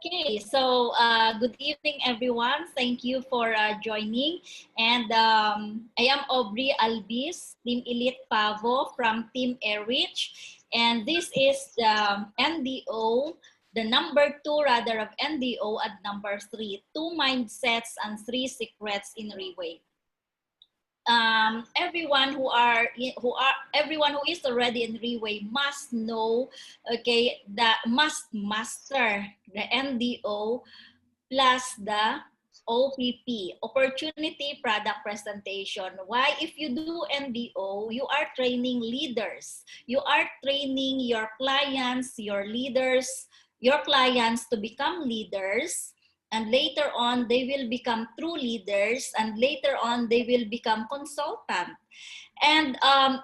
Okay, so good evening, everyone. Thank you for joining. And I am Aubrey Albis, Team Elite Pavo from Team Airreach. And this is the NDO, the number 2 rather of NDO at number 3, 2 mindsets and 3 secrets in Reway. Everyone who is already in Reway must know, okay, that must master the NDO plus the OPP, opportunity product presentation. Why? If you do NDO, you are training leaders. You are training your clients, your leaders, your clients to become leaders. And later on, they will become true leaders. And later on, they will become consultant. And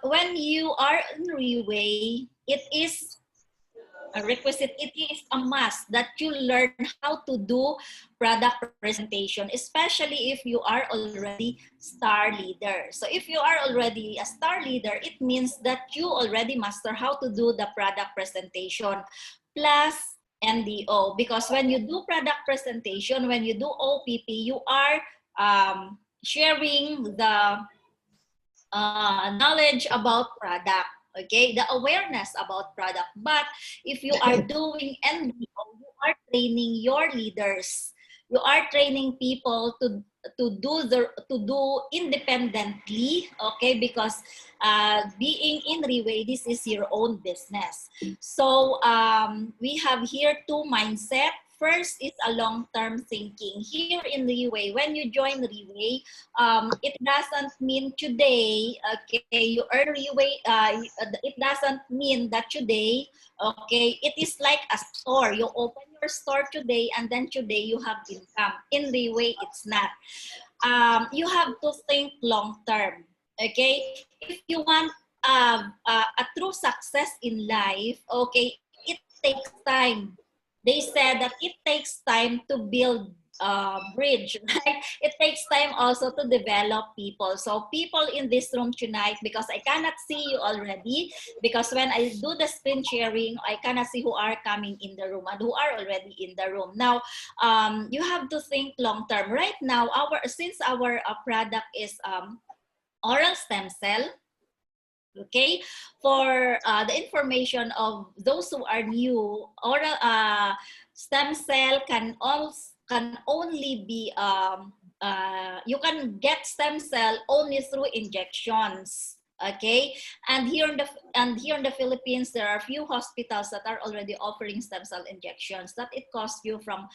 when you are in Reway, it is a requisite, it is a must that you learn how to do product presentation, especially if you are already star leader. So if you are already a star leader, it means that you already master how to do the product presentation plus NDO. Because when you do product presentation, when you do OPP, you are sharing the knowledge about product, okay, the awareness about product. But if you are doing NDO, you are training your leaders, you are training people to do independently, okay, because being in Reway, this is your own business. So we have here 2 mindset. First is a long-term thinking. Here in Reway, when you join Reway, it doesn't mean today, okay, you earn Reway, it doesn't mean that today, okay, it is like a store. You open your store today and then today you have income. In Reway, it's not. You have to think long-term, okay? If you want a true success in life, okay, it takes time. They said that it takes time to build bridge, right? It takes time also to develop people. So people in this room tonight, because I cannot see you already, because when I do the screen sharing, I cannot see who are coming in the room and who are already in the room. Now, you have to think long term. Right now, since our product is oral stem cell, okay, for the information of those who are new, oral stem cell can only be you can get stem cell only through injections, okay. And here in the Philippines, there are few hospitals that are already offering stem cell injections that it costs you from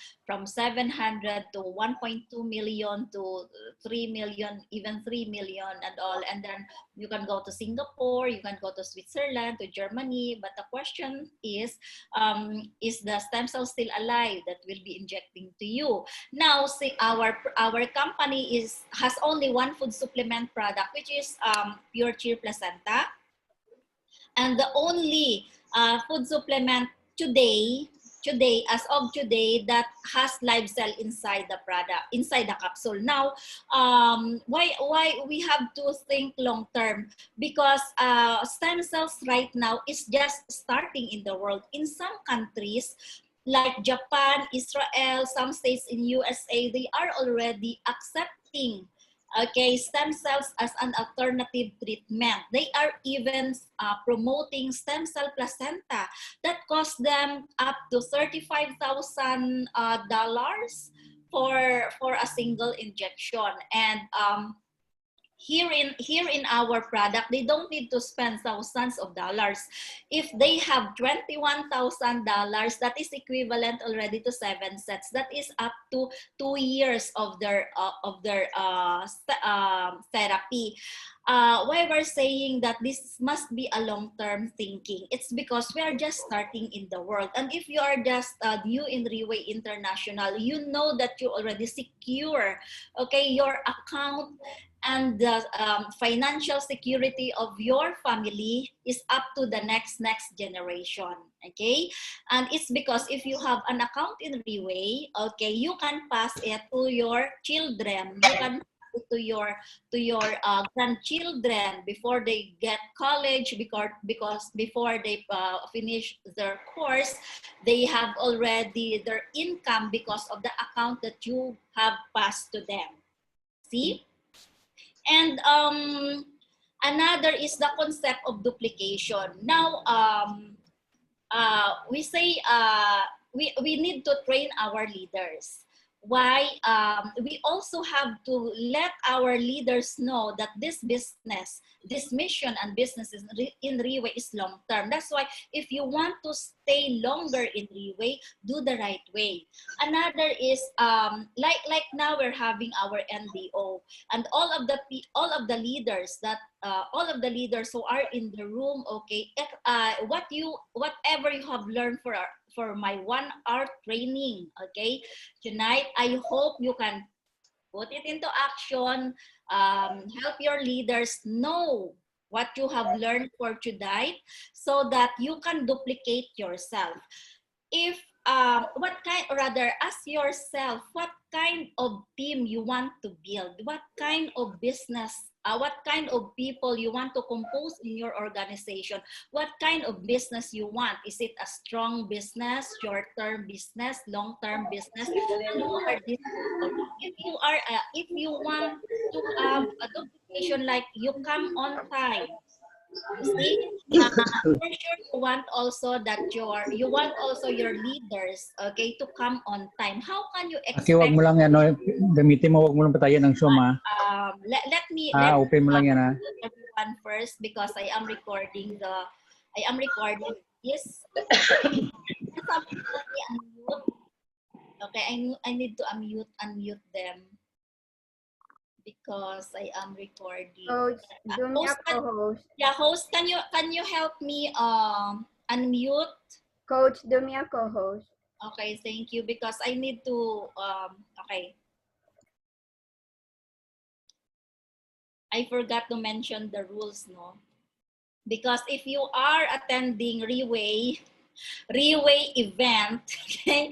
700 to 1.2 million to 3 million, even 3 million and all. And then you can go to Singapore, you can go to Switzerland, to Germany. But the question is the stem cell still alive that will be injecting to you? Now, see, our company has only one food supplement product, which is Pure Cheer Placenta. And the only food supplement today, as of today, that has live cell inside the product, inside the capsule. Now, why we have to think long term? Because stem cells right now is just starting in the world. In some countries, like Japan, Israel, some states in USA, they are already accepting, okay, stem cells as an alternative treatment. They are even promoting stem cell placenta that costs them up to $35,000 for a single injection. And here in our product, they don't need to spend thousands of dollars. If they have $21,000, that is equivalent already to 7 sets. That is up to 2 years of their therapy. Why we're saying that this must be a long-term thinking? It's because we are just starting in the world. And if you are just new in Reway International, you know that you already secure, okay, your account and the financial security of your family is up to the next generation, okay? And it's because if you have an account in Reway, okay, you can pass it to your children. You can it to your grandchildren before they get college, because before they finish their course, they have already their income because of the account that you have passed to them. See? And another is the concept of duplication. Now, we say we need to train our leaders. Why? We also have to let our leaders know that this business, this mission and business in Riway is long term. That's why if you want to stay longer in Riway, do the right way. Another is like now we're having our NDO, and all of the leaders that all of the leaders who are in the room, okay, whatever you have learned for my 1 hour training, okay, tonight, I hope you can put it into action, help your leaders know what you have learned for tonight so that you can duplicate yourself. If what kind, or rather ask yourself what kind of team you want to build, what kind of business, what kind of people you want to compose in your organization, what kind of business you want. Is it a strong business, short-term business, long-term business? And who are these people? If you want to have a duplication, like you come on time, you see, for sure you want also your leaders, okay, to come on time. How can you Okay, wag expect? mo lang yan, no? Gamitin mo, wag mo lang patayin ng Zoom, ha? Let me open mo lang yan, ha? everyone first, because I am recording this. Okay, I need to unmute them because I am recording. Coach, co-host. Yeah, host, can you help me unmute? Coach, Dumia co-host. Okay, thank you, because I need to okay. I forgot to mention the rules, no? Because if you are attending Riway event, okay,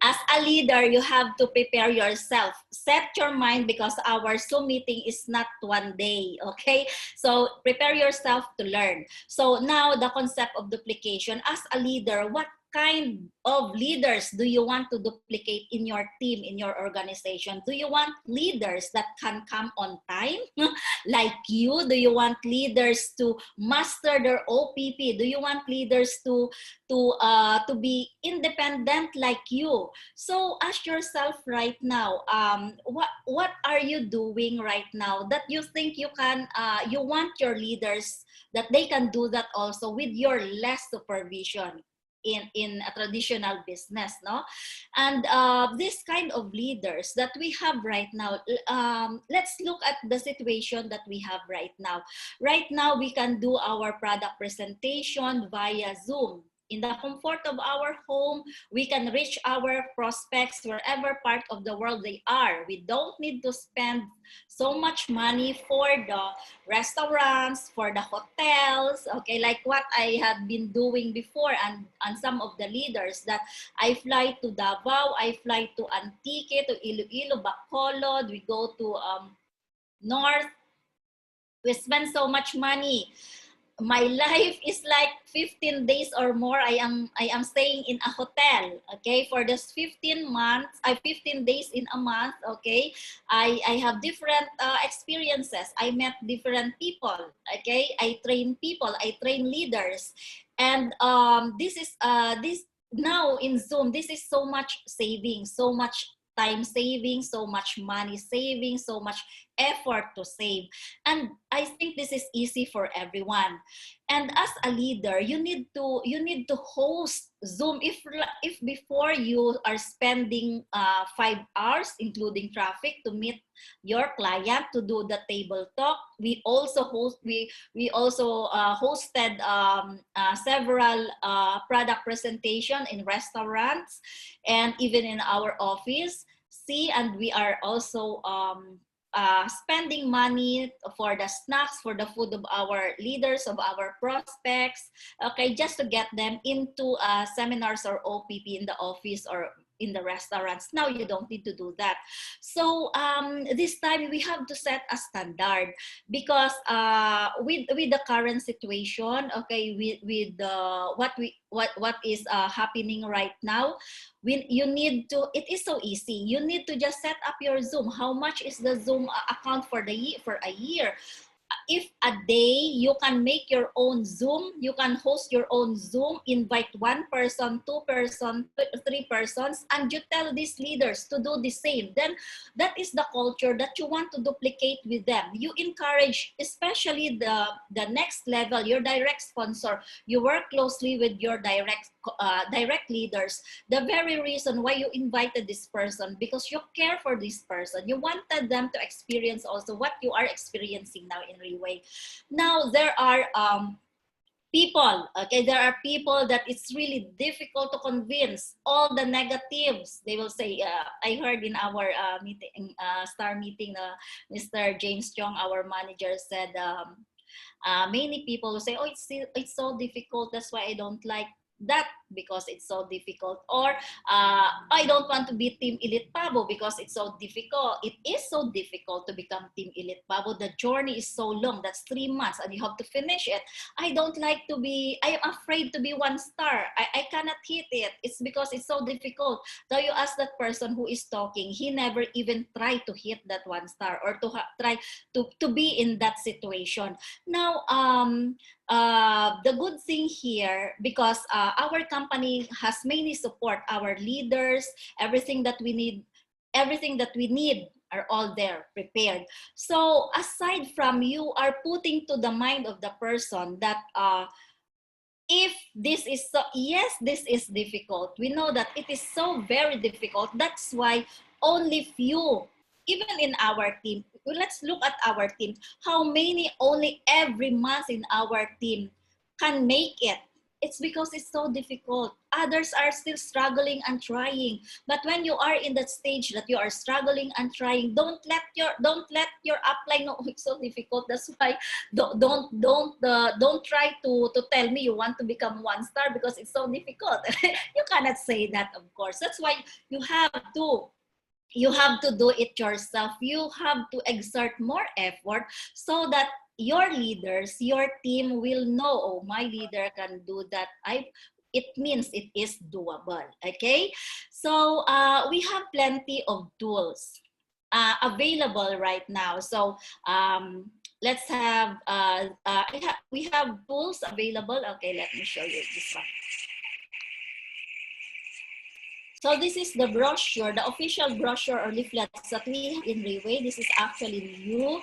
as a leader, you have to prepare yourself. Set your mind, because our Zoom meeting is not 1 day, okay? So prepare yourself to learn. So now the concept of duplication. As a leader, what kind of leaders do you want to duplicate in your team, in your organization? Do you want leaders that can come on time like you? Do you want leaders to master their OPP? Do you want leaders to be independent like you? So ask yourself right now, what are you doing right now that you think you can, you want your leaders that they can do that also with your less supervision in a traditional business, no? And this kind of leaders that we have right now, let's look at the situation that we have right now. Right now, we can do our product presentation via Zoom. In the comfort of our home, we can reach our prospects wherever part of the world they are. We don't need to spend so much money for the restaurants, for the hotels, okay, like what I had been doing before, and some of the leaders that I fly to Davao, I fly to Antique, to Iloilo, Bacolod, we go to North, we spend so much money. My life is like 15 days or more. I am staying in a hotel, okay, for this 15 days in a month, okay. I have different experiences. I met different people, okay. I train people, I train leaders, and this now in Zoom, this is so much saving, so much time saving, so much money saving, so much effort to save. And I think this is easy for everyone. And as a leader, you need to host Zoom. If before you are spending 5 hours, including traffic, to meet your client, to do the table talk, we also hosted several product presentation in restaurants and even in our office. See, and we are also spending money for the snacks, for the food of our leaders, of our prospects, okay, just to get them into seminars or OPP in the office or in the restaurants. Now you don't need to do that. So this time we have to set a standard, because with the current situation, okay, with what is happening right now, you need to, it is so easy. You need to just set up your Zoom. How much is the Zoom account for a year? If a day you can make your own Zoom, you can host your own Zoom, invite 1 person, 2 person, 3 persons, and you tell these leaders to do the same, then that is the culture that you want to duplicate with them. You encourage, especially the next level, your direct sponsor. You work closely with your direct leaders. The very reason why you invited this person, because you care for this person. You wanted them to experience also what you are experiencing now in Riway. Now there are people, okay, there are people that it's really difficult to convince. All the negatives, they will say, I heard in our meeting, star meeting, Mr. James Chong, our manager, said many people will say, oh, it's so difficult, that's why I don't like that, because it's so difficult. Or I don't want to be Team Elite Pabo because it's so difficult. It is so difficult to become Team Elite Pabo. The journey is so long. That's 3 months and you have to finish it. I don't like to be, I am afraid to be 1 star. I cannot hit it. It's because it's so difficult. So you ask that person who is talking, he never even tried to hit that 1 star or to try to be in that situation. Now, the good thing here, because our company has mainly support, our leaders, everything that we need are all there prepared. So aside from, you are putting to the mind of the person that if this is so, yes, this is difficult. We know that it is so very difficult. That's why only few, even in our team, let's look at our team. How many only every month in our team can make it? It's because it's so difficult. Others are still struggling and trying. But when you are in that stage that you are struggling and trying, don't let your upline know, oh, it's so difficult. That's why don't try to tell me you want to become 1 star because it's so difficult. You cannot say that, of course. That's why you have to do it yourself. You have to exert more effort so that your leaders, your team will know, oh, my leader can do that. It means it is doable, okay? So we have plenty of tools available right now. So let's have, we have tools available. Okay, let me show you this one. So this is the brochure, the official brochure or leaflets that we have in Riway. This is actually new.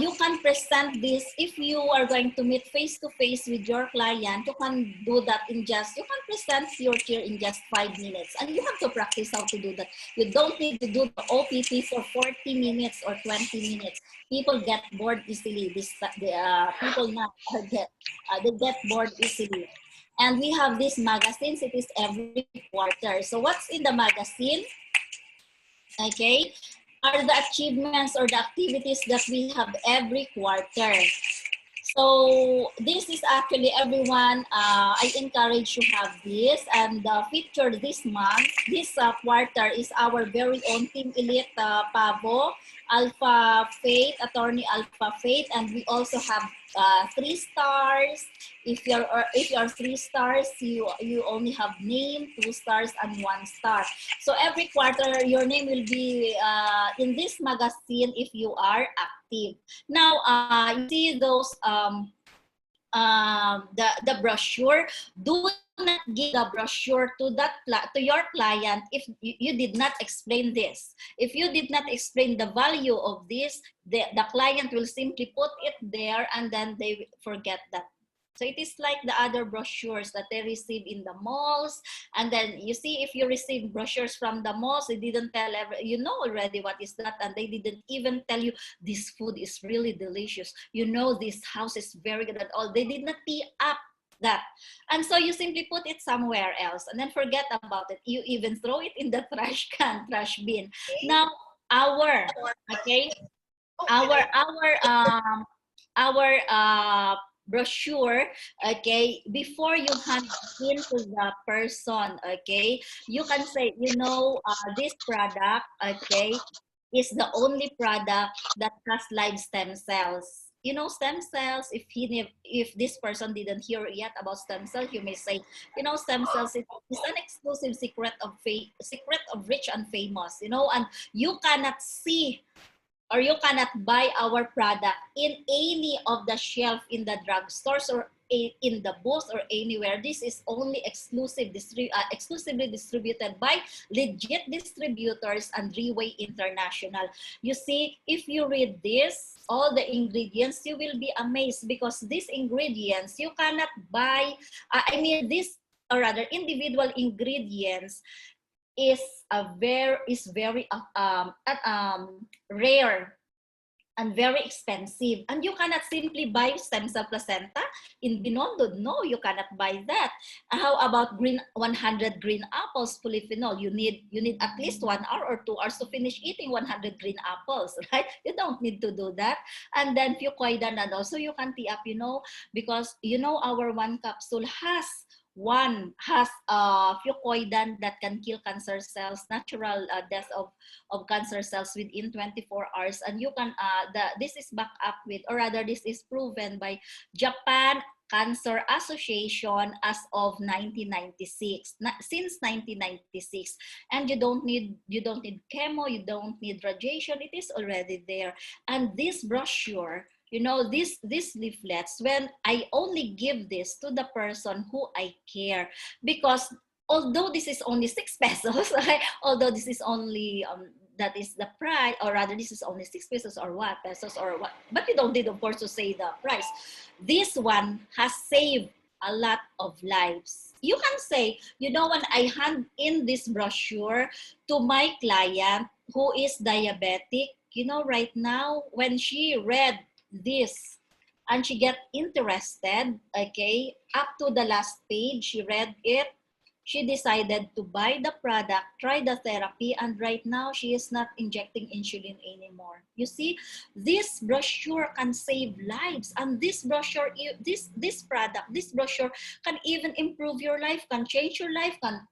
You can present this if you are going to meet face-to-face with your client. You can do that you can present your tier in just 5 minutes. And you have to practice how to do that. You don't need to do the OPT for 40 minutes or 20 minutes. People get bored easily. People now they get bored easily. And we have these magazines. It is every quarter. So what's in the magazine? Okay, are the achievements or the activities that we have every quarter. So this is actually, everyone, I encourage you to have this. And featured this month, this quarter, is our very own Team Elite Pavo, Alpha Faith, Attorney Alpha Faith, and we also have 3 stars. If you're 3 stars, you only have name, 2 stars, and 1 star. So every quarter, your name will be in this magazine if you are active. Now, you see those the brochure. Do not give the brochure to your client if you did not explain this. If you did not explain the value of this, the client will simply put it there and then they forget that. So it is like the other brochures that they receive in the malls. And then you see, if you receive brochures from the malls, they didn't tell you know already what is that, and they didn't even tell you this food is really delicious. You know, this house is very good at all. They did not tee up that. And so you simply put it somewhere else and then forget about it. You even throw it in the trash bin. Now, brochure, okay, before you hand it into the person, okay, you can say, this product, okay, is the only product that has live stem cells. Stem cells, if this person didn't hear yet about stem cells, you may say, stem cells is an exclusive secret of rich and famous, and you cannot see or you cannot buy our product in any of the shelf in the drugstores or in the booth or anywhere. This is only exclusively distributed by legit distributors and Reway International. You see, if you read this, all the ingredients, you will be amazed because these ingredients you cannot buy. This, or rather, individual ingredients is very rare and very expensive, and you cannot simply buy stem cell placenta in Binondo. No, you cannot buy that. How about 100 green apples polyphenol? You need at least 1 hour or 2 hours to finish eating 100 green apples, right? You don't need to do that. And then fucoidan, and also you can tee up, because our one capsule has fucoidan that can kill cancer cells, natural death of cancer cells within 24 hours. And you can, this is backed up with, or rather this is proven by Japan Cancer Association as of 1996, since 1996. And you don't need chemo, you don't need radiation, it is already there. And this brochure, these leaflets, when I only give this to the person who I care, because although this is only 6 pesos, although this is only, that is the price, or rather this is only 6 pesos or what, pesos or what, but you don't need, of course, to say the price. This one has saved a lot of lives. You can say, when I hand in this brochure to my client who is diabetic, right now, when she read this and she get interested, okay, up to the last page, she read it, she decided to buy the product, try the therapy, and right now she is not injecting insulin anymore. You see, this brochure can save lives, and this brochure, this brochure can even improve your life, can change your life, can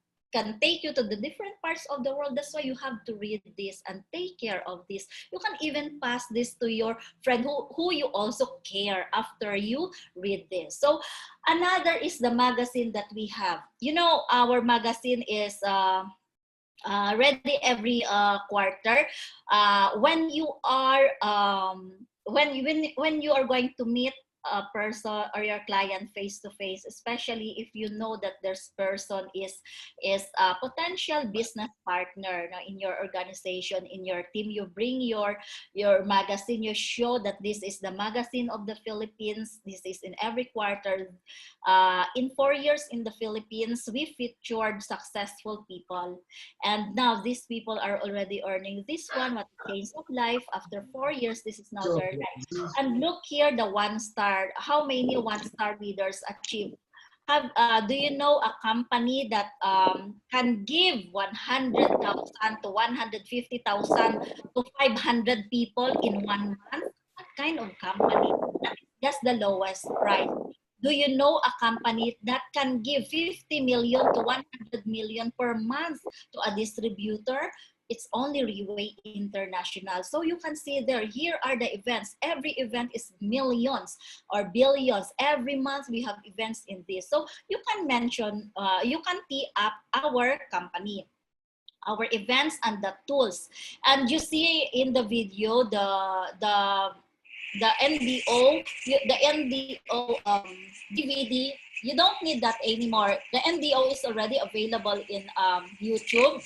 take you to the different parts of the world. That's why you have to read this and take care of this. You can even pass this to your friend who you also care after you read this. So another is the magazine that we have. Our magazine is ready every quarter. When you are when you are going to meet a person or your client face to face, especially if you know that this person is a potential business partner in your organization, in your team, you bring your magazine, you show that this is the magazine of the Philippines, this is in every quarter. In 4 years in the Philippines, we featured successful people, and now these people are already earning this one, what change of life after 4 years. This is now their life. And look here, the 1-star. How many 1-star leaders achieve? Do you know a company that can give 100,000 to 150,000 to 500 people in 1 month? What kind of company? That's the lowest price. Do you know a company that can give 50 million to 100 million per month to a distributor? It's only Reway International. So you can see there, here are the events. Every event is millions or billions. Every month we have events in this. So you can mention, you can tee up our company, our events and the tools. And you see in the video, the NDO, the NDO DVD, you don't need that anymore. The NDO is already available in YouTube.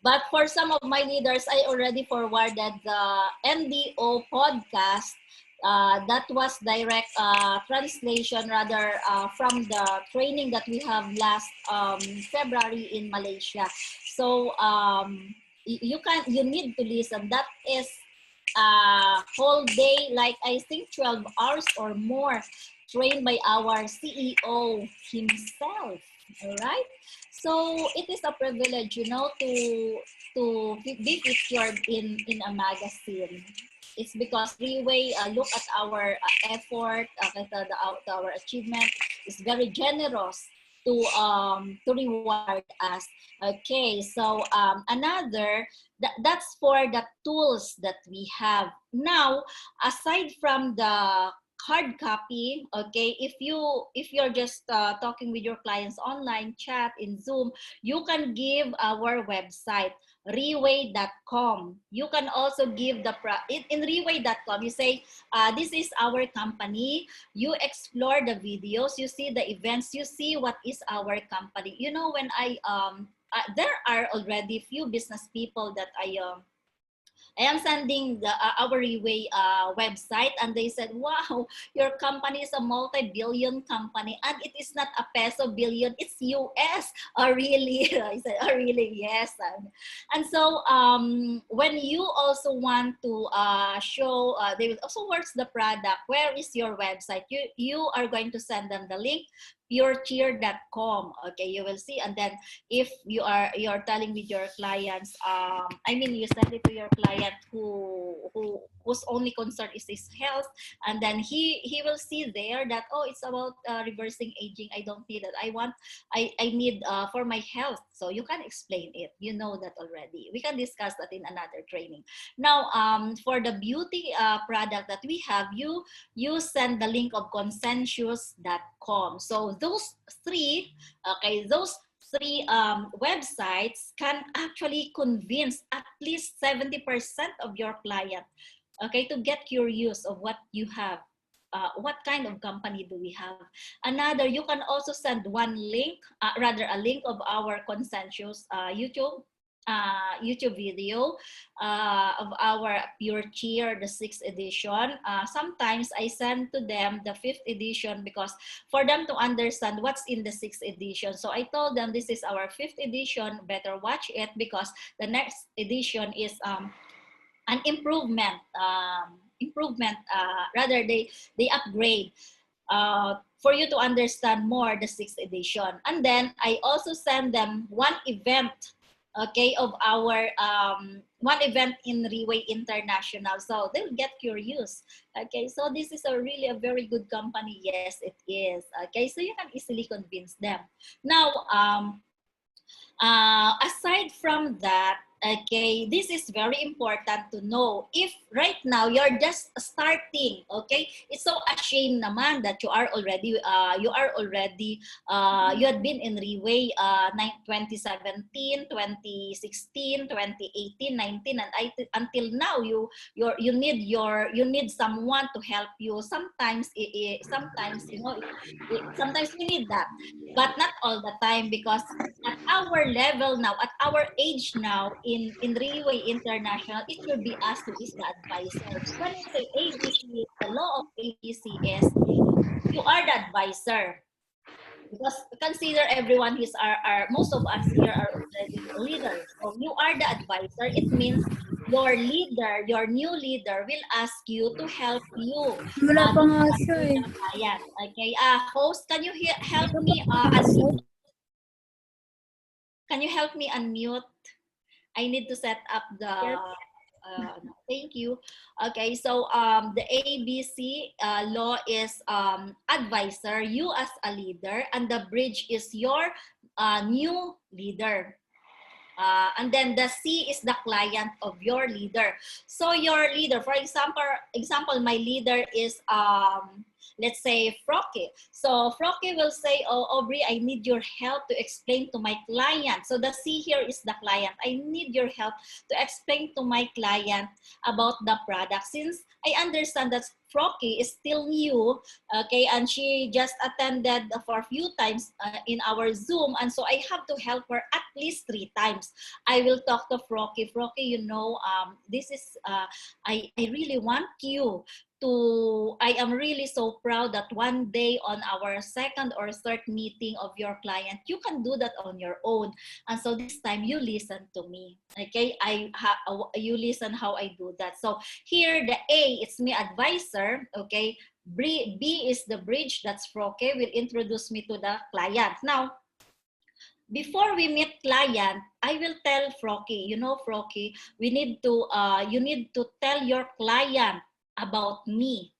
But for some of my leaders, I already forwarded the NDO podcast. That was direct translation, rather, from the training that we have last February in Malaysia. So you need to listen. That is a whole day, like I think 12 hours or more, trained by our CEO himself. All right. So it is a privilege, to be featured in a magazine. It's because Freeway look at our effort, to our achievement, is very generous to reward us. Okay, so that's for the tools that we have. Now, aside from the hard copy, okay, if you're just talking with your clients online, chat in Zoom, you can give our website Reway.com. You can also give in Reway.com, you say, this is our company. You explore the videos, you see the events, you see what is our company. You know, when there are already few business people that I am sending our Reway website, and they said, wow, your company is a multi-billion company, and it is not a peso billion, it's US. Oh, really? I said, oh, really? Yes. And so when you also want to show, they will also, where's the product? Where is your website? You are going to send them the link, purecheer.com. Okay, you will see. And then if you're telling with your clients, you send it to your client whose only concern is his health, and then he will see there that, oh, it's about reversing aging. I don't need that. I need for my health. So you can explain it. You know that already. We can discuss that in another training. Now, for the beauty product that we have, you send the link of consensus.com. So those three websites can actually convince at least 70% of your client, okay, to get curious of what you have. What kind of company do we have? Another, you can also send one link, a link of our consensus YouTube video of our Pure Cheer, the 6th edition. Sometimes I send to them the 5th edition because for them to understand what's in the 6th edition. So I told them, this is our 5th edition, better watch it because the next edition is an improvement. Rather, they upgrade for you to understand more the 6th edition. And then I also send them one event, okay, of our one event in Reway International, so they'll get curious. Okay, so this is really a very good company. Yes, it is. Okay, so you can easily convince them. Now, aside from that, okay, this is very important to know. If right now you're just starting, okay, it's so a shame naman that you had been in Reway 2017, 2016, 2018, 19, and until now you need someone to help you. Sometimes sometimes sometimes we need that, but not all the time, because at our level now, at our age now, in Reway International, it should be us who is the advisor. When I say ABC, the law of ABC is you are the advisor. Because consider everyone most of us here are already leaders. So you are the advisor. It means your leader, your new leader will ask you to help you. Wala pa nga siya eh. Okay, host, can you help me unmute? Can you help me unmute? I need to set up the, thank you. Okay, so the ABC law is advisor, you as a leader, and the bridge is your new leader. And then the C is the client of your leader. So your leader, for example, my leader is, let's say, Frocky. So Frocky will say, oh, Aubrey, I need your help to explain to my client. So the C here is the client. I need your help to explain to my client about the product. Since I understand that Frocky is still new, okay, and she just attended for a few times in our Zoom, and so I have to help her at least 3 times. I will talk to Frocky. Frocky, you know, this is, I really want you to, I am really so proud that one day on our 2nd or 3rd meeting of your client, you can do that on your own. And so this time you listen to me, okay? You listen how I do that. So here the A, it's me advisor, okay? B is the bridge, that's Froke, will introduce me to the client. Now, before we meet client, I will tell Frocky, you know, Frocky, you need to tell your client about me,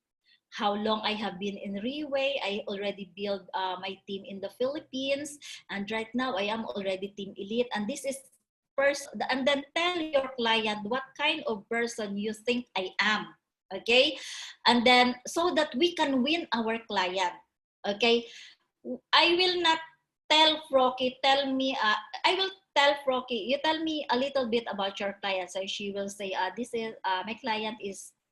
how long I have been in Riway. I already built my team in the Philippines, and right now I am already Team Elite. And this is person, and then tell your client what kind of person you think I am. Okay, and then so that we can win our client. Okay, I will not tell Frocky, I will tell Frocky, you tell me a little bit about your client. So she will say, this is,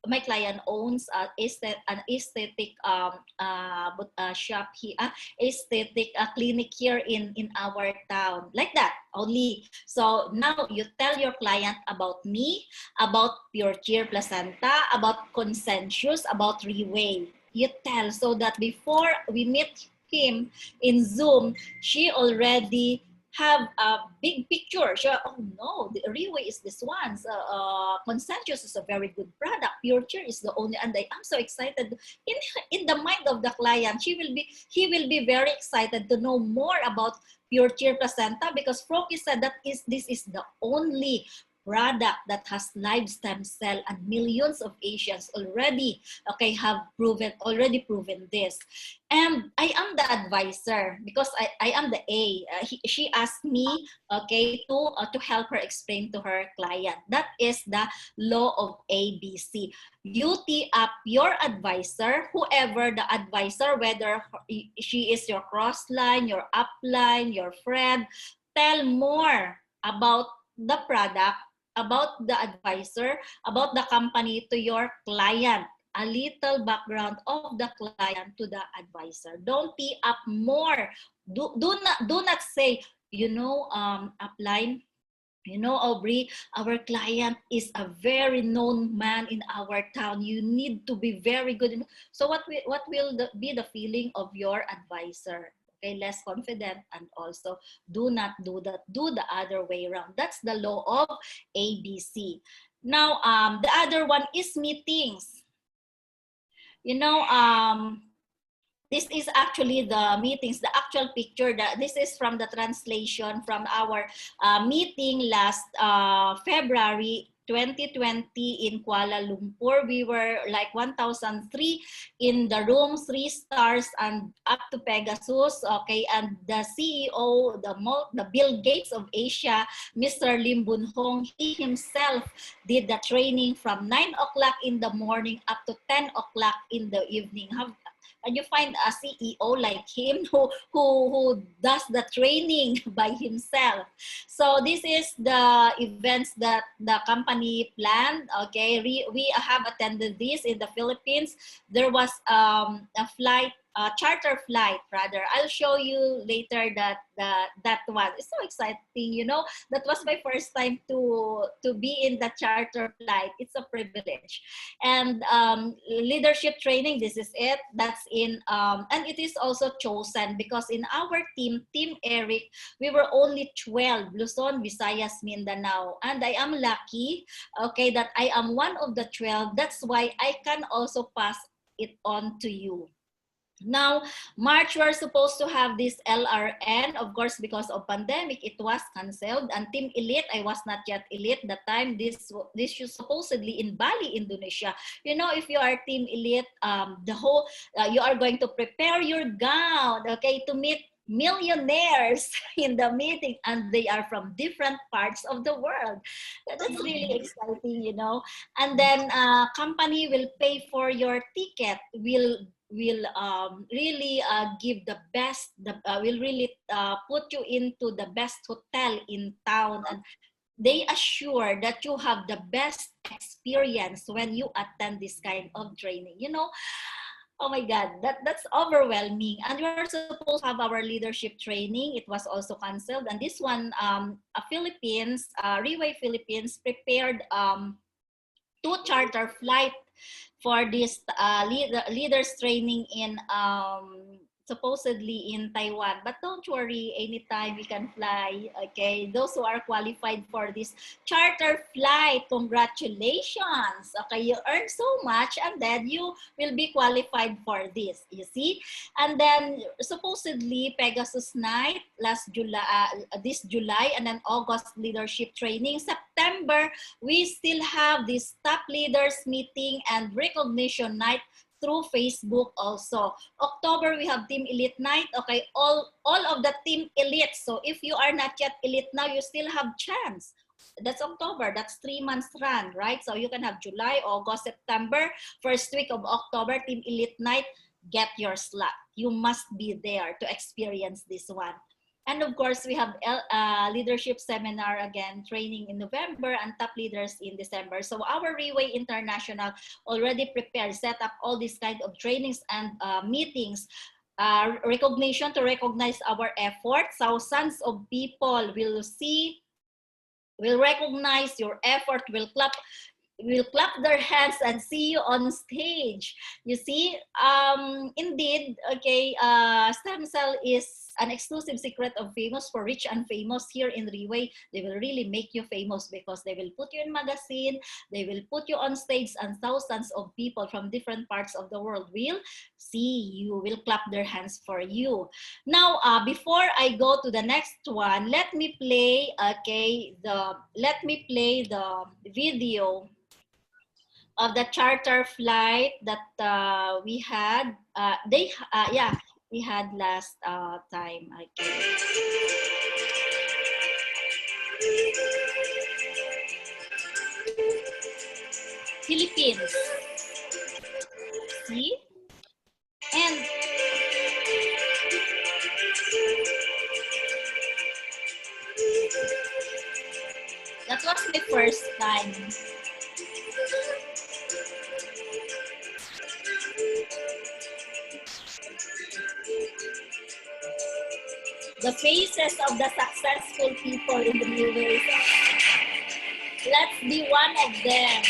my client owns an aesthetic shop here, aesthetic clinic here in our town, like that only. So now you tell your client about me, about Pure Cheer Placenta, about Consensus, about Reway. You tell so that before we meet him in Zoom, she already have a big picture. She, oh no, the Reway is this one. So, Consensus is a very good product. Pure Cheer is the only, and I am so excited. In the mind of the client, he will be very excited to know more about Pure Cheer Placenta, because Frocky said that this is the only product that has live stem cell, and millions of Asians already have already proven this. And I am the advisor because I am the A. She asked me to help her explain to her client. That is the law of ABC. You tee up your advisor, whoever the advisor, whether she is your cross-line, your upline, your friend, tell more about the product, about the advisor, about the company to your client. A little background of the client to the advisor. Don't tee up more. Do not say, you know, upline, you know, Aubrey, our client is a very known man in our town. You need to be very good. So what will be the feeling of your advisor? Okay, less confident, and also do not do that. Do the other way around. That's the law of ABC. Now, the other one is meetings. You know, this is actually the meetings, the actual picture. This is from the translation from our meeting last February 2020 in Kuala Lumpur. We were like 1,003 in the room, 3 stars and up to Pegasus. Okay, and the CEO, the Bill Gates of Asia, Mr. Lim Boon Hong, he himself did the training from 9 o'clock in the morning up to 10 o'clock in the evening. And you find a CEO like him who does the training by himself. So this is the events that the company planned. Okay, we have attended this in the Philippines. There was a charter flight rather. I'll show you later that one. It's so exciting, you know. That was my first time to be in the charter flight. It's a privilege. And leadership training, this is it. That's in and it is also chosen because in our team Eric, we were only 12, Luzon, Visayas, Mindanao, and I am lucky, okay, that I am one of the 12. That's why I can also pass it on to you. Now, March, we're supposed to have this LRN. Of course, because of pandemic, it was canceled. And Team Elite, I was not yet Elite that time. This was supposedly in Bali, Indonesia. You know, if you are Team Elite, you are going to prepare your gown, okay, to meet millionaires in the meeting, and they are from different parts of the world. That's really exciting, you know. And then company will pay for your ticket, will really give the best, will really put you into the best hotel in town, and they assure that you have the best experience when you attend this kind of training, you know. Oh my God, that's overwhelming. And we were supposed to have our leadership training. It was also canceled. And this one, Reway Philippines prepared 2 charter flight for this leaders training in supposedly in Taiwan. But don't worry, anytime we can fly. Okay, those who are qualified for this charter flight, congratulations. Okay, you earn so much and then you will be qualified for this. You see? And then supposedly Pegasus Night last July, this July, and then August leadership training. September, we still have this top leaders meeting and recognition night through Facebook also. October, we have Team Elite Night. Okay, all of the Team Elite. So if you are not yet elite now, you still have chance. That's October. That's 3 months run, right? So you can have July, August, September. First week of October, Team Elite Night. Get your slot. You must be there to experience this one. And of course, we have leadership seminar again, training in November, and top leaders in December. So our Reway International already prepared, set up all these kind of trainings and meetings, recognition to recognize our efforts. Thousands of people will see, will recognize your effort, will clap their hands and see you on stage. You see, indeed, okay, stem cell is an exclusive secret of famous for rich and famous here in Reway. They will really make you famous because they will put you in magazine, they will put you on stage, and thousands of people from different parts of the world will see you, will clap their hands for you. Now, before I go to the next one, let me play, okay, the video of the charter flight that we had. We had last time. Okay. Philippines. See? And that was my first time. The faces of the successful people in the Reway. Let's be one of them.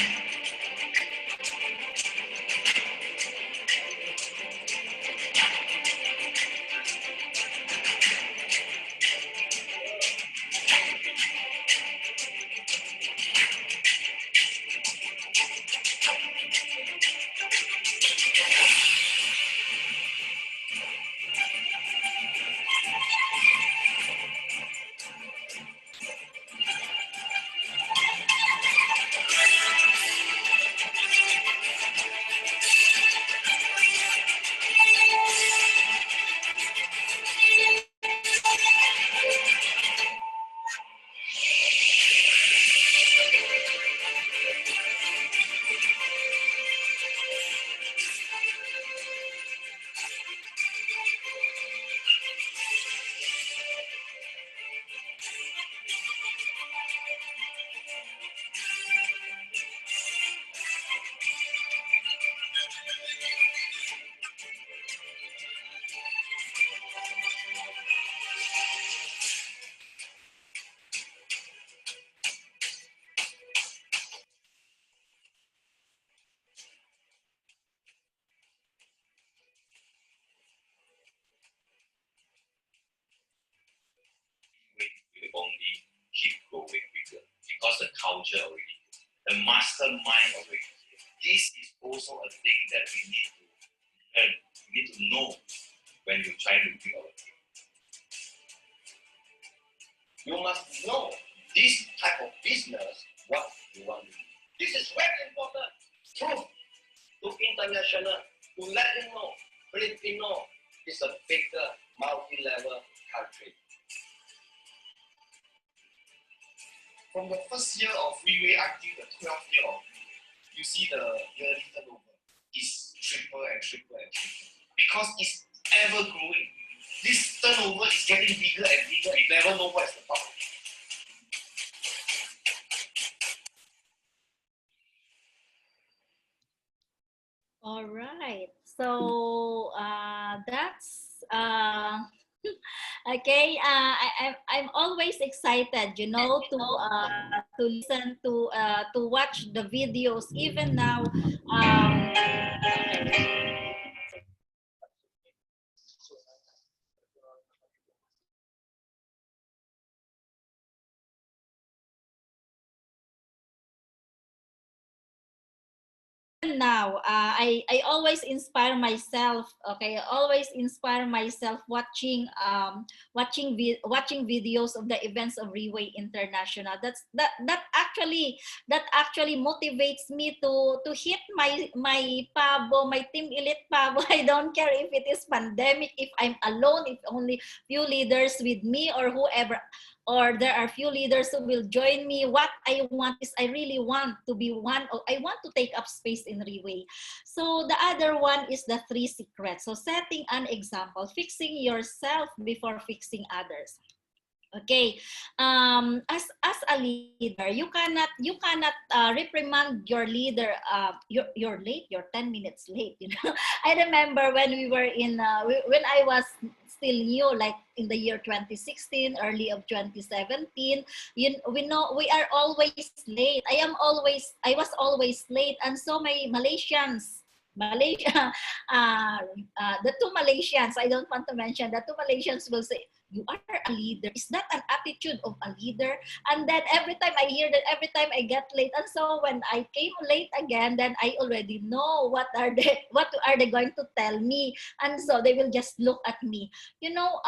will only keep growing bigger because the culture already, the mastermind already. This is also a thing that we need to learn, we need to know when you try to build our team. You must know this type of business, what you want to do. This is very important. Prove to international, to let them know Filipino is a bigger multi-level country. From the first year of Reway until the 12th year of Reway, you see the yearly turnover is triple and triple and triple. Because it's ever growing. This turnover is getting bigger and bigger. You never know what is the top. All right. So that's okay. I'm always excited, you know, to listen to watch the videos. Even now, now, I always inspire myself. Okay, I always inspire myself watching videos of the events of Reway International. That actually motivates me to hit my pabo, my team elite pabo. I don't care if it is pandemic, if I'm alone, if only few leaders with me or whoever, or there are few leaders who will join me. What I want is I really want to be one, or I want to take up space in Reway. So the other one is the 3 secrets. So setting an example, fixing yourself before fixing others. Okay, as a leader, you cannot reprimand your leader. You're late. You're 10 minutes late. You know, I remember when we were when I was still new, like in the year 2016, early of 2017. We know we are always late. I was always late, and so my Malaysia, the 2 Malaysians, I don't want to mention, the 2 Malaysians will say, you are a leader. Is that an attitude of a leader? And then every time I hear that, every time I get late. And so when I came late again, then I already know what are they going to tell me. And so they will just look at me. You know,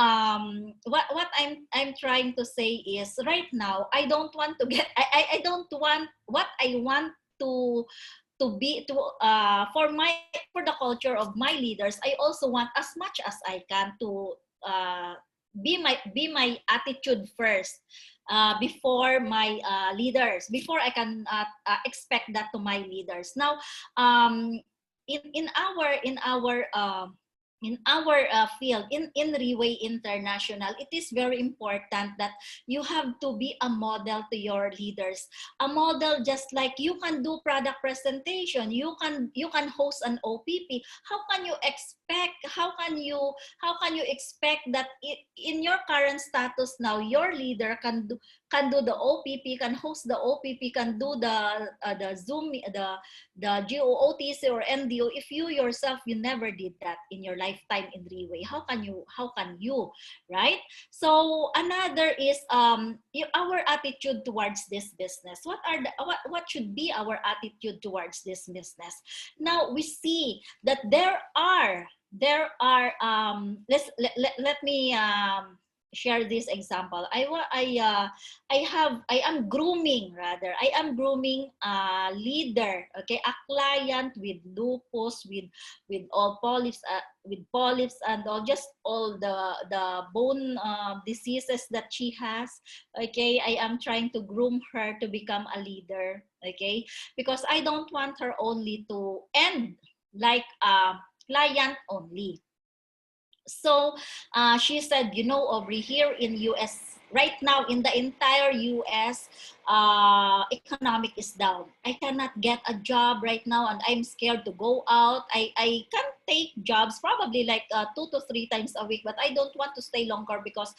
what I'm trying to say is right now, I don't want to get, I don't want, what I want to be for the culture of my leaders, I also want as much as I can to be my attitude first, before my leaders, before I can expect that to my leaders. Now, in our field, in Reway International, it is very important that you have to be a model to your leaders. A model, just like you can do product presentation, you can host an OPP. How can you expect that in your current status now, your leader can do the OPP, can host the OPP, can do the Zoom, the GOOTC or NDO, if you yourself, you never did that in your lifetime in Reway? How can you, right? So another is our attitude towards this business. What should be our attitude towards this business? Now we see that there are let me share this example. I am grooming a leader, okay, a client with lupus, with all polyps, and all the bone diseases that she has. Okay, I am trying to groom her to become a leader. Okay, because I don't want her only to end like client only. So she said, you know, over here in US, right now in the entire US, economic is down. I cannot get a job right now, and I'm scared to go out. I can take jobs probably like 2 to 3 times a week, but I don't want to stay longer because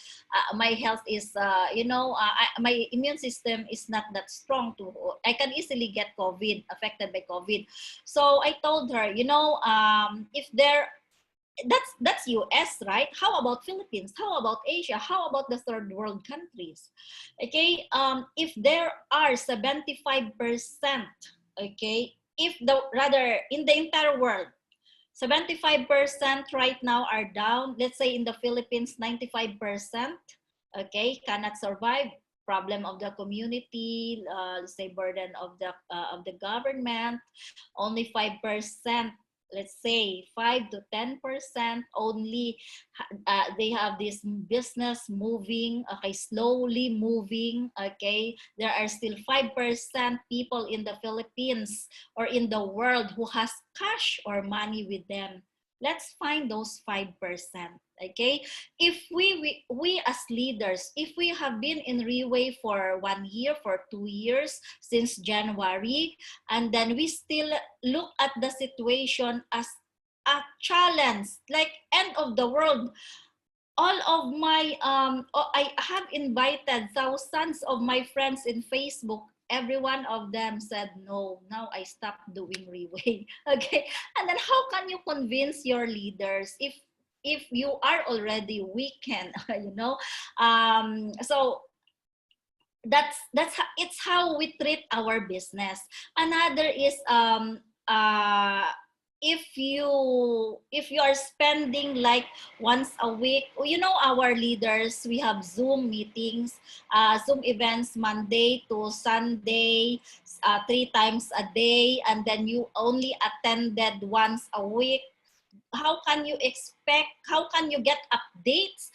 my health is, my immune system is not that strong. I can easily get affected by COVID. So I told her, you know, if that's US, right? How about Philippines? How about Asia? How about the third world countries? Okay, if there are 75%, okay, rather in the entire world, 75% right now are down. Let's say in the Philippines, 95%, okay, cannot survive. Problem of the community, let's say burden of the government. Only 5%, let's say 5 to 10% only, they have this business moving, okay, slowly moving. Okay, there are still 5% people in the Philippines or in the world who has cash or money with them. Let's find those 5%. Okay, if we as leaders, if we have been in Reway for 1 year, for 2 years, since January, and then we still look at the situation as a challenge, like end of the world. All of my I have invited thousands of my friends in Facebook. Every one of them said, no, now I stopped doing Reway. Okay, and then how can you convince your leaders if you are already weakened? You know, so it's how we treat our business. Another is if you are spending like once a week, you know, our leaders, we have Zoom meetings, Zoom events Monday to Sunday, 3 times a day, and then you only attended once a week. How can you expect, how can you get updates,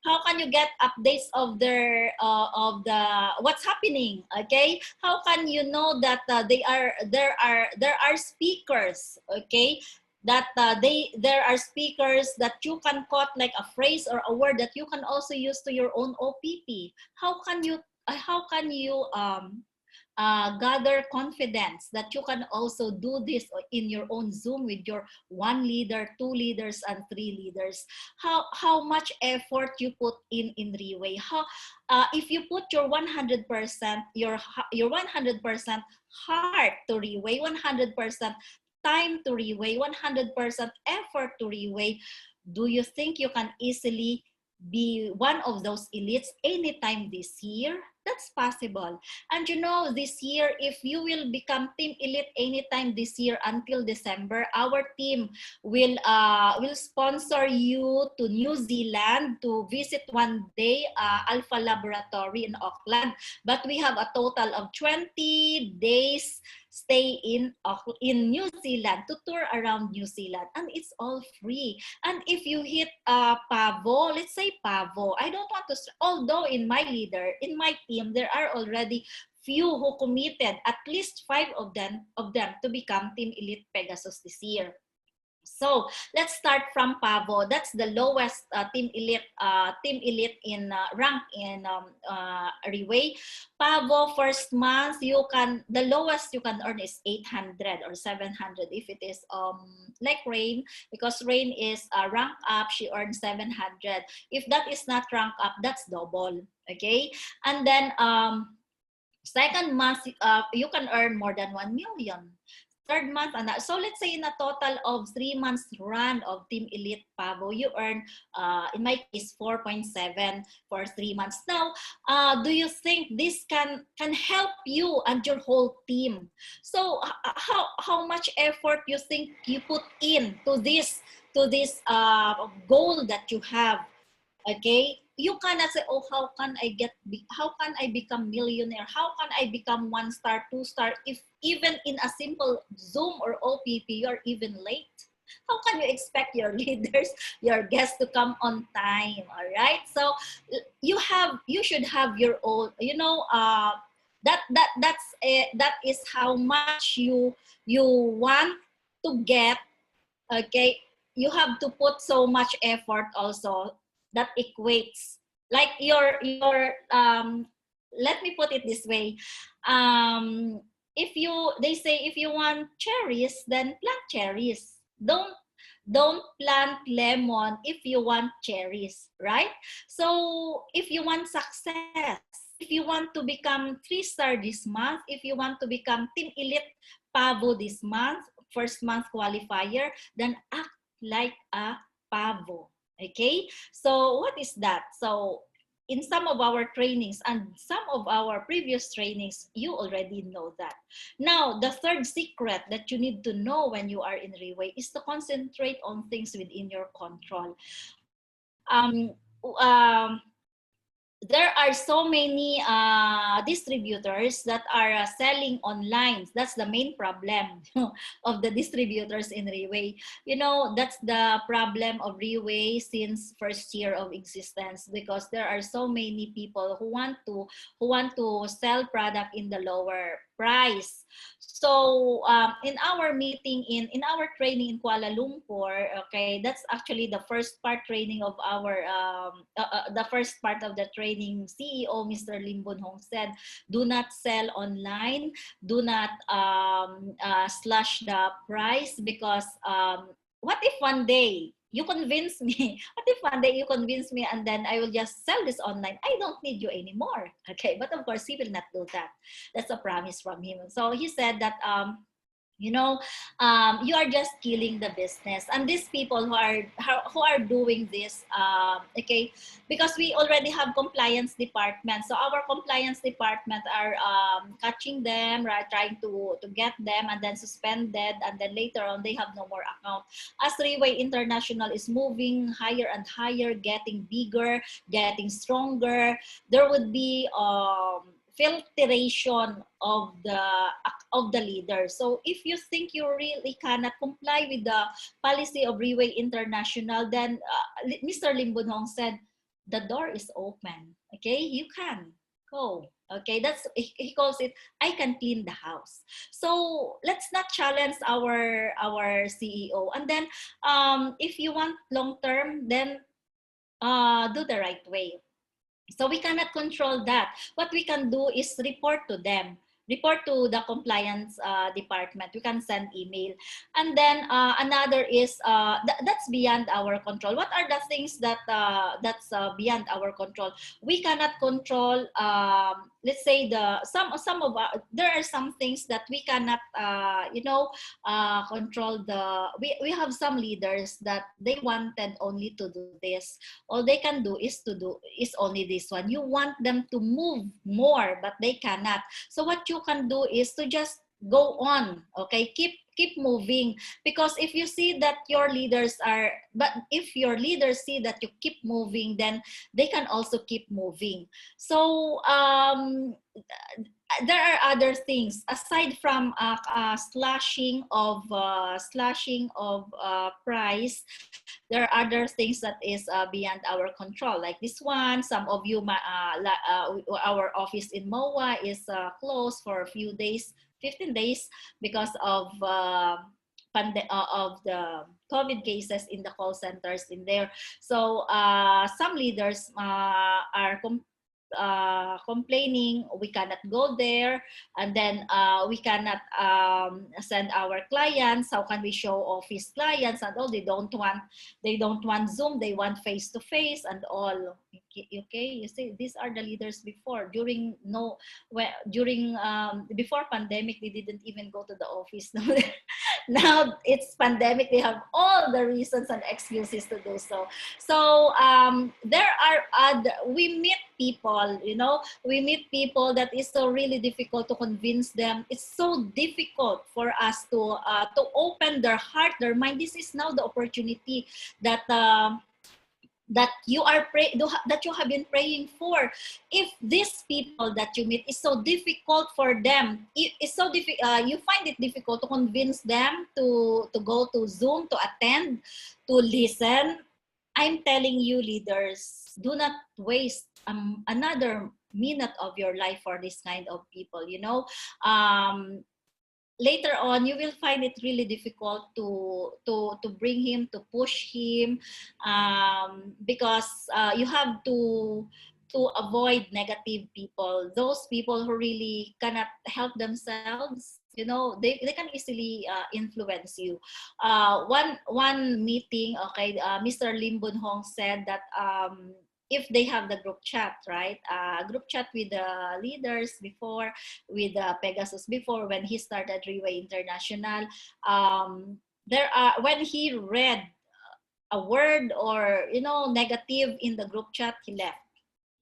how can you get updates of their of the what's happening? Okay, how can you know that there are speakers, okay, that there are speakers that you can quote like a phrase or a word that you can also use to your own OPP? How can you gather confidence that you can also do this in your own Zoom with your 1 leader, 2 leaders, and 3 leaders? How much effort you put in Reway? How if you put your 100%, your 100% heart to Reway, 100% time to Reway, 100% effort to Reway, do you think you can easily be one of those elites anytime this year? That's possible. And you know, this year, if you will become Team Elite anytime this year until December, our team will sponsor you to New Zealand to visit 1 day Alpha Laboratory in Auckland. But we have a total of 20 days stay in New Zealand to tour around New Zealand, and it's all free. And if you hit Pavo, let's say Pavo, I don't want to, although in my team, there are already few who committed, at least 5 of them to become Team Elite Pegasus this year. So let's start from Pavo. That's the lowest Team Elite in rank in Reway. Pavo, first month, the lowest you can earn is 800 or 700 if it is like Rain, because Rain is rank up, she earned 700. If that is not rank up, that's double. Okay, and then second month, you can earn more than 1 million. Third month, and so let's say in a total of 3 months run of Team Elite Pavo, you earn, in my case, 4.7 for 3 months. Now, do you think this can help you and your whole team? So, how much effort you think you put in to this goal that you have? Okay, you cannot say, oh, how can I become millionaire? How can I become 1-star, 2-star? If even in a simple Zoom or OPP, you're even late. How can you expect your leaders, your guests to come on time? All right. So you should have your own, you know, that is how much you want to get. Okay. You have to put so much effort also. That equates like your let me put it this way, they say if you want cherries, then plant cherries. Don't plant lemon if you want cherries, right? So if you want success, if you want to become 3-star this month, if you want to become Team Elite Pavo this month, first month qualifier, then act like a Pavo. Okay, so what is that? So in some of our trainings and some of our previous trainings, you already know that. Now, the third secret that you need to know when you are in Reway is to concentrate on things within your control. There are so many distributors that are selling online. That's the main problem of the distributors in Reway. You know, that's the problem of Reway since first year of existence, because there are so many people who want to sell product in the lower price. So in our meeting, in our training in Kuala Lumpur, okay, that's actually the first part training of our, the first part of the training, CEO Mr. Lim Boon Hong said, do not sell online, do not slash the price, because what if one day you convince me, what if one day you convince me and then I will just sell this online? I don't need you anymore. Okay, but of course he will not do that. That's a promise from him. So he said that You know, you are just killing the business. And these people who are doing this, okay, because we already have compliance department, so our compliance department are catching them, right, trying to get them and then suspended, and then later on they have no more account. As Three-Way International is moving higher and higher, getting bigger, getting stronger, there would be filtration of the leader. So if you think you really cannot comply with the policy of Three-Way International, then Mr. Lim Boon Hong said, the door is open. Okay, you can go. Okay, that's, he calls it, I can clean the house. So let's not challenge our CEO. And then if you want long term, then do the right way. So we cannot control that. What we can do is report to them, report to the compliance department. We can send email. And then another is, that's beyond our control. What are the things that that's beyond our control? We cannot control, let's say, some of there are some things that we cannot, control. We have some leaders that they wanted only to do this. All they can do is only this one. You want them to move more, but they cannot. So what you can do is to just go on. Okay, keep moving, because if you see that your leaders are, but if your leaders see that you keep moving, then they can also keep moving. So there are other things aside from slashing of price. There are other things that is beyond our control, like this one. Some of you, our office in MOA is closed for a few days, 15 days, because of the COVID cases in the call centers in there. So some leaders are complaining we cannot go there, and then we cannot send our clients. How can we show office clients and all? They don't want Zoom, they want face to face and all. Okay, you see, these are the leaders before. Before pandemic, they didn't even go to the office. Now it's pandemic, they have all the reasons and excuses to do so. So there are we meet people, we meet people that is so really difficult to convince them. It's so difficult for us to open their heart, their mind. This is now the opportunity that that you have been praying for. If these people that you meet is so difficult for them, it's so you find it difficult to convince them to go to Zoom, to attend, to listen, I'm telling you, leaders, do not waste another minute of your life for this kind of people. Later on, you will find it really difficult to bring him, to push him, because you have to avoid negative people, those people who really cannot help themselves. They can easily influence you. One meeting, okay, Mr. Lim Boon Hong said that if they have the group chat, right? Group chat with the leaders before, with Pegasus before, when he started Three-Way International, when he read a word or negative in the group chat, he left.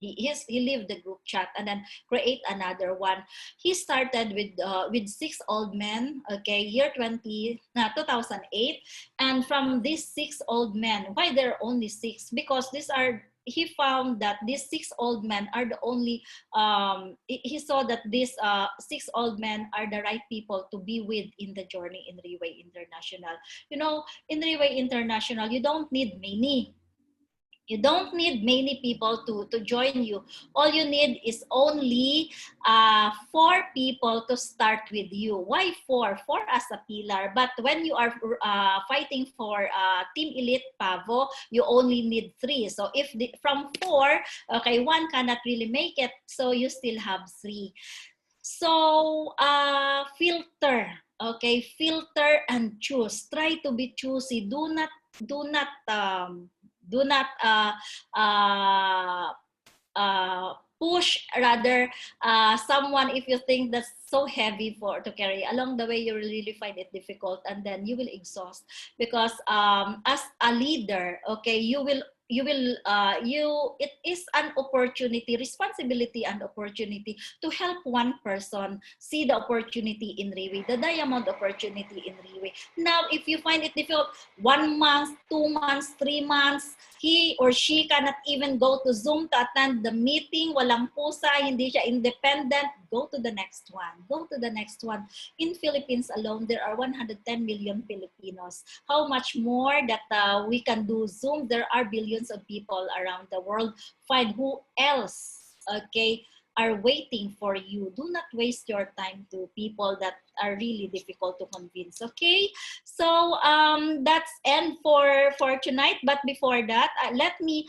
He left the group chat and then create another one. He started with 6 old men, okay, year 2008, and from these 6 old men, why there are only 6? Because he found that these 6 old men are the only, he saw that these 6 old men are the right people to be with in the journey in Three-Way International. In Three-Way International, you don't need many. You don't need many people to join you. All you need is only 4 people to start with you. Why 4? 4 as a pillar. But when you are fighting for Team Elite Pavo, you only need 3. So if from 4, okay, 1 cannot really make it, so you still have 3. So filter, okay, filter and choose. Try to be choosy. Do not push rather someone if you think that's so heavy for to carry. Along the way, you will really find it difficult, and then you will exhaust because as a leader, okay, it is an opportunity, responsibility and opportunity to help one person see the opportunity in Riwi, the diamond opportunity in Riwi. Now, if you find it difficult, 1 month, 2 months, 3 months, he or she cannot even go to Zoom to attend the meeting, walang pusa, hindi siya independent, go to the next one. Go to the next one. In Philippines alone, there are 110 million Filipinos. How much more that we can do Zoom? There are billions of people around the world. Find who else, okay, are waiting for you. Do not waste your time to people that are really difficult to convince, okay? So that's end for tonight. But before that, let me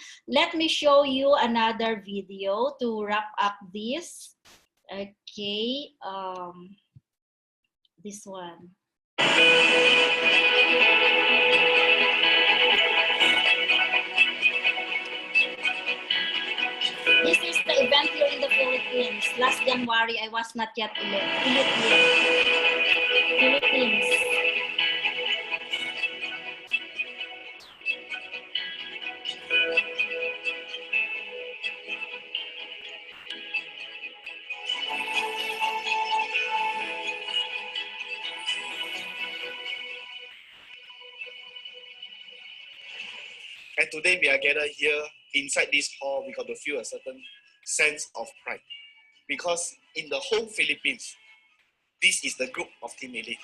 show you another video to wrap up this. Okay, this one. This is the event here in the Philippines. Last January, I was not yet elite yet. Philippines. And today we are gathered here inside this hall. We got to feel a certain sense of pride. Because in the whole Philippines, this is the group of Team Elite.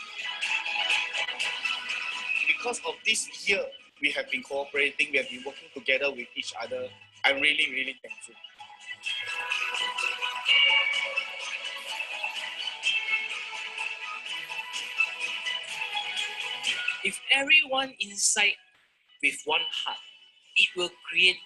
Because of this year, we have been cooperating, we have been working together with each other. I'm really, really thankful. If everyone inside with one heart, it will create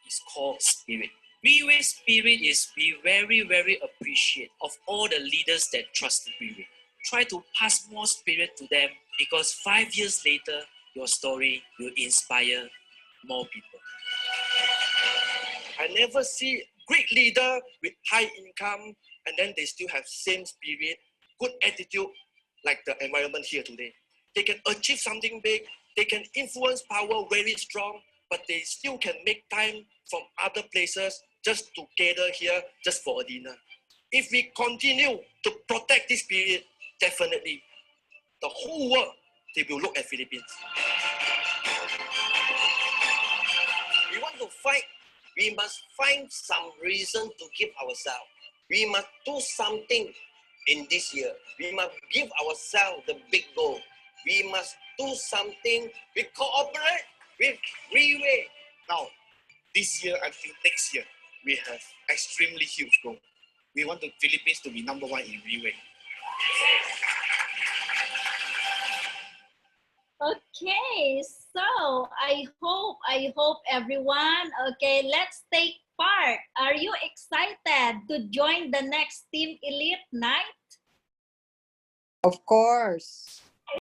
its core spirit. Riwi spirit is be very, very appreciate of all the leaders that trusted Riwi. Try to pass more spirit to them because 5 years later, your story will inspire more people. I never see great leader with high income and then they still have same spirit, good attitude like the environment here today. They can achieve something big, they can influence power very strong, but they still can make time from other places just to gather here just for a dinner. If we continue to protect this spirit, definitely the whole world, they will look at Philippines. We want to fight, we must find some reason to give ourselves. We must do something in this year. We must give ourselves the big goal. We must do something. We cooperate with Riwi. Now, this year until next year, we have extremely huge goal. We want the Philippines to be #1 in Riwi. Okay, so I hope everyone, okay, let's take part. Are you excited to join the next Team Elite night? Of course.